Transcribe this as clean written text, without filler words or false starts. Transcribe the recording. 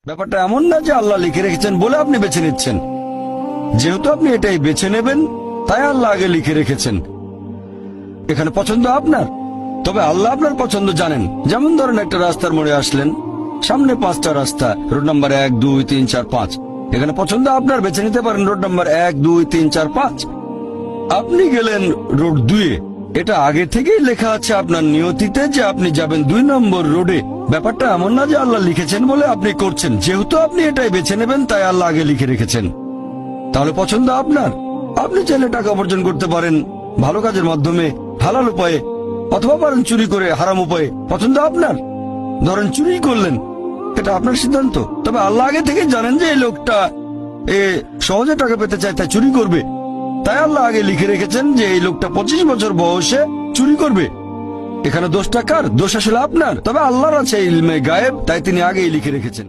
ব্যাপারটা এমন না যে আল্লাহ লিখে রেখেছেন বলে আপনি বেছে নিচ্ছেন। যেহেতু আপনি এটাই বেছে নেবেন, তাই আল্লাহ আগে লিখে রেখেছেন। এখানে পছন্দ আপনার, তবে আল্লাহ আপনার পছন্দ জানেন। যেমন ধরেন একটা রাস্তার মোড়ে আসলেন, সামনে 5টা রাস্তা, রোড নাম্বার 1, 2, 3, 4, 5। এখানে পছন্দ আপনার, বেছে নিতে পারেন রোড নাম্বার 1, 2, 3, 4, 5। আপনি গেলেন রোড 2-এ। এটা আগে থেকেই লেখা আছে আপনার নিয়তিতে যে আপনি যাবেন 2 নম্বর রোডে। ব্যাপারটা এমন না যে আল্লাহ লিখেছেন বলে আপনি করছেন। যেহেতু আপনি এটাই বেছে নেবেন, তাই আল্লাহ আগে লিখে রেখেছেন। তাহলে পছন্দ আপনার। আপনি চাইলে টাকা উপার্জন করতে পারেন ভালো কাজের মাধ্যমে, হালাল উপায়ে, অথবা পারেন চুরি করে হারাম উপায়ে। পছন্দ আপনার। ধরেন চুরি করলেন, এটা আপনার সিদ্ধান্ত। তবে আল্লাহ আগে থেকে জানেন যে এই লোকটা সহজে টাকা পেতে চায়, তাই চুরি করবে। তাই আল্লাহ আগে লিখে রেখেছেন যে এই লোকটা 25 বছর বয়সে চুরি করবে। এখানে দোষটা কার? দোষ আসলে আপনার। তবে আল্লাহর আছে ইলমে গায়েব, তাই তিনি আগেই লিখে রেখেছেন।